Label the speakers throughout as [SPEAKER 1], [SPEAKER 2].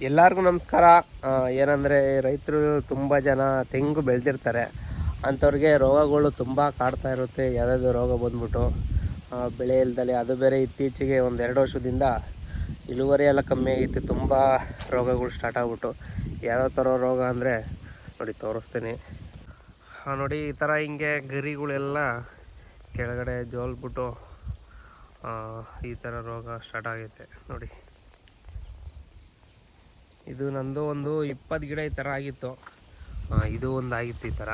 [SPEAKER 1] ಎಲ್ಲರಿಗೂ ನಮಸ್ಕಾರ. ಏನಂದರೆ ರೈತರು ತುಂಬ ಜನ ತೆಂಗು ಬೆಳೆದಿರ್ತಾರೆ. ಅಂಥವ್ರಿಗೆ ರೋಗಗಳು ತುಂಬ ಕಾಡ್ತಾ ಇರುತ್ತೆ. ಯಾವುದಾದ್ರು ರೋಗ ಬಂದ್ಬಿಟ್ಟು ಬೆಳೆ ಇಲ್ದಲೆ, ಅದು ಬೇರೆ ಇತ್ತೀಚೆಗೆ 1-2 ವರ್ಷದಿಂದ ಇಳುವರಿ ಎಲ್ಲ ಕಮ್ಮಿ ಆಗೈತೆ. ತುಂಬ ರೋಗಗಳು ಸ್ಟಾರ್ಟ್ ಆಗ್ಬಿಟ್ಟು ಯಾವ್ಯಾವ ಥರ ರೋಗ ಅಂದರೆ ನೋಡಿ ತೋರಿಸ್ತೀನಿ. ನೋಡಿ ಈ ಥರ ಹಿಂಗೆ ಗರಿಗಳೆಲ್ಲ ಕೆಳಗಡೆ ಜೋಲ್ಬಿಟ್ಟು ಈ ಥರ ರೋಗ ಸ್ಟಾರ್ಟ್ ಆಗೈತೆ ನೋಡಿ. ಇದು ನಂದು ಒಂದು 20 ಗಿಡ ಈ ಥರ ಆಗಿತ್ತು. ಇದು ಒಂದು ಆಗಿತ್ತು ಈ ಥರ.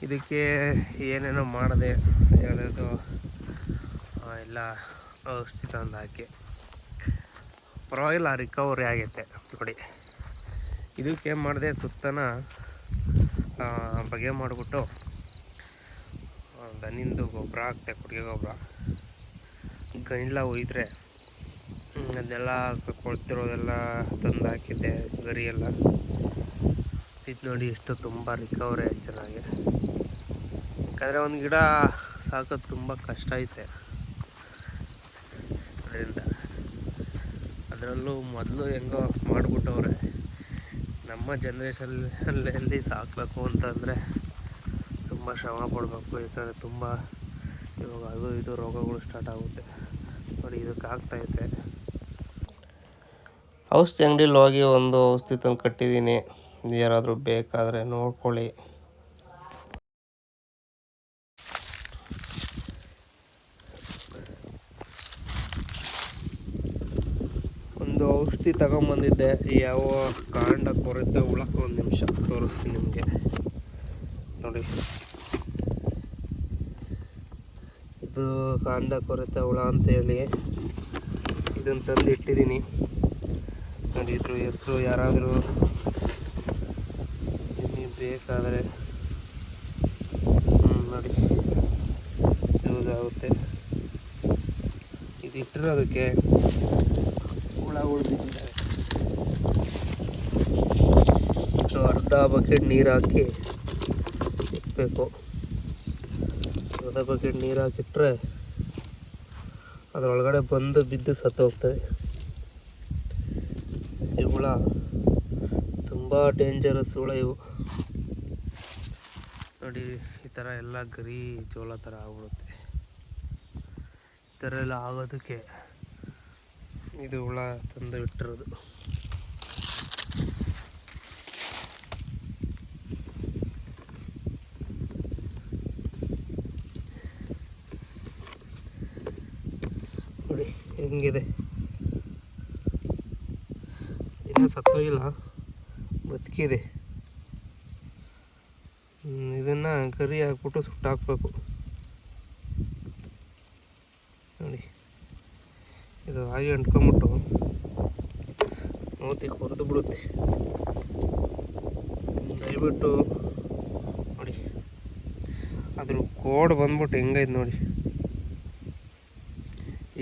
[SPEAKER 1] ಇದಕ್ಕೆ ಏನೇನೋ ಮಾಡಿದೆ, ಯಾವುದಾದ್ರು ಎಲ್ಲ ಔಷಧಿ ತಂದು ಹಾಕಿ ಪರವಾಗಿಲ್ಲ, ರಿಕವರಿ ಆಗೈತೆ ನೋಡಿ. ಇದಕ್ಕೆ ಏನು ಮಾಡಿದೆ, ಸುತ್ತನ ಬಗೆ ಮಾಡಿಬಿಟ್ಟು ದನಿಂದು ಗೊಬ್ಬರ ಹಾಕ್ತೆ, ಕೊಟ್ಟಿಗೆ ಗೊಬ್ಬರ. ಗಂಡ್ಲ ಒಯ್ದರೆ ಅದನ್ನೆಲ್ಲ ಕೊಳ್ತಿರೋದೆಲ್ಲ ತಂದು ಹಾಕಿದ್ದೆ, ಗರಿ ಎಲ್ಲ. ಇದು ನೋಡಿ ಎಷ್ಟು ತುಂಬ ರಿಕವರಿ ಆಯ್ತು ಚೆನ್ನಾಗಿ. ಯಾಕಂದರೆ ಒಂದು ಗಿಡ ಸಾಕೋದು ತುಂಬ ಕಷ್ಟ ಐತೆ. ಅದರಿಂದ ಅದರಲ್ಲೂ ಮೊದಲು ಹೆಂಗೋ ಮಾಡಿಬಿಟ್ಟವ್ರೆ. ನಮ್ಮ ಜನ್ರೇಷನಲ್ಲಿ ಸಾಕಬೇಕು ಅಂತಂದರೆ ತುಂಬ ಶ್ರಮ ಪಡಬೇಕು. ಯಾಕಂದರೆ ತುಂಬ ಇವಾಗ ಅದು ಇದು ರೋಗಗಳು ಸ್ಟಾರ್ಟ್ ಆಗುತ್ತೆ ನೋಡಿ. ಇದಕ್ಕೆ ಆಗ್ತಾಯಿದೆ. ಔಷಧಿ ಅಂಗಡಿಲಿ ಹೋಗಿ ಒಂದು ಔಷಧಿ ತಂದು ಕಟ್ಟಿದ್ದೀನಿ. ಯಾರಾದರೂ ಬೇಕಾದರೆ ನೋಡ್ಕೊಳ್ಳಿ. ಒಂದು ಔಷಧಿ ತಗೊಂಬಂದಿದ್ದೆ. ಯಾವ ಕಾಂಡ ಕೊರತೆ ಹುಳಕ್ಕೆ ಒಂದು ನಿಮಿಷ ತೋರಿಸ್ತೀನಿ ನಿಮಗೆ ನೋಡಿ. ಇದು ಕಾಂಡ ಕೊರತೆ ಹುಳ ಅಂತೇಳಿ ಇದನ್ನು ತಂದು ಇಟ್ಟಿದ್ದೀನಿ ನೋಡಿ. ಇದ್ರ ಹೆಸರು ಯಾರಾದರೂ ನಿಮಗೆ ಬೇಕಾದರೆ ನೋಡಿ ಯೂಸ್ ಆಗುತ್ತೆ. ಇದು ಇಟ್ಟಿರೋದಕ್ಕೆ ಹುಳ ಉಳಿದಿದ್ದಾರೆ. ಅರ್ಧ ಬಕೆಟ್ ನೀರು ಹಾಕಿ ಇಡಬೇಕು. ಅರ್ಧ ಬಕೆಟ್ ನೀರು ಹಾಕಿಟ್ರೆ ಅದರೊಳಗಡೆ ಬಂದು ಬಿದ್ದು ಸತ್ತೋಗ್ತವೆ. ಈ ಹುಳ ತುಂಬ ಡೇಂಜರಸ್ ಹುಳ ಇವು ನೋಡಿ. ಈ ಥರ ಎಲ್ಲ ಗರಿ ಜೋಳ ಥರ ಆಗ್ಬಿಡುತ್ತೆ. ಈ ಥರ ಎಲ್ಲ ಆಗೋದಕ್ಕೆ ಇದು ಹುಳ ತಂದು ಇಟ್ಟಿರೋದು. ನೋಡಿ ಹೆಂಗಿದೆ, ಇನ್ನೂ ಸತ್ತೋಗಿಲ್ಲ, ಬದುಕಿದೆ. ಇದನ್ನು ಕರಿ ಹಾಕ್ಬಿಟ್ಟು ಸುಟ್ಟಾಕಬೇಕು ನೋಡಿ. ಇದು ಹಾಗೆ ಅಂಟ್ಕೊಂಬಿಟ್ಟು ಮೂತಿ ಕೊರೆದು ಬಿಡುತ್ತೆ. ದಯವಿಟ್ಟು ನೋಡಿ, ಅದ್ರ ಕೋಡ್ ಬಂದ್ಬಿಟ್ಟು ಹೆಂಗೈತೆ ನೋಡಿ.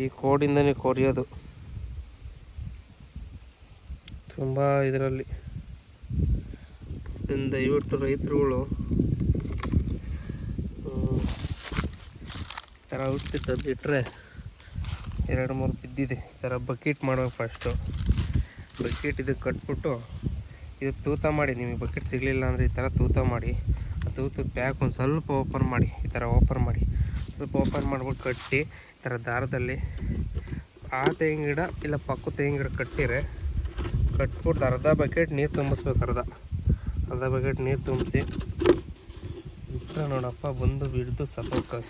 [SPEAKER 1] ಈ ಕೋಡಿಂದನೇ ಕೊರೆಯೋದು ತುಂಬ ಇದರಲ್ಲಿ. ದಯವಿಟ್ಟು ರೈತರುಗಳು ಈ ಥರ ಔಷಧಿ ತಂದಿಟ್ರೆ 2-3 ಬಿದ್ದಿದೆ. ಈ ಥರ ಬಕೆಟ್ ಮಾಡೋದು. ಫಸ್ಟು ಬಕೆಟ್ ಇದಕ್ಕೆ ಕಟ್ಬಿಟ್ಟು ಇದು ತೂತ ಮಾಡಿ. ನಿಮಗೆ ಬಕೆಟ್ ಸಿಗಲಿಲ್ಲ ಅಂದರೆ ಈ ಥರ ತೂತ ಮಾಡಿ, ಆ ತೂತದ ಪ್ಯಾಕ್ ಒಂದು ಸ್ವಲ್ಪ ಓಪನ್ ಮಾಡಿ, ಈ ಥರ ಓಪನ್ ಮಾಡಿ, ಸ್ವಲ್ಪ ಓಪನ್ ಮಾಡ್ಬಿಟ್ಟು ಕಟ್ಟಿ ಈ ಥರ ದಾರದಲ್ಲಿ ಆ ತೆಂಗಿನ ಗಿಡ ಇಲ್ಲ ಪಕ್ಕದ ತೆಂಗಿನ ಗಿಡ ಕಟ್ಬಿಟ್ಟು ಅರ್ಧ ಬಕೆಟ್ ನೀರು ತುಂಬಿಸ್ಬೇಕು. ಅರ್ಧ ಬಕೆಟ್ ನೀರು ತುಂಬಿಸಿ ಇಟ್ಟರೆ ನೋಡಪ್ಪ ಬಂದು ಬಿಡ್ದು ಸತ್ತೋಗ್ತವೆ.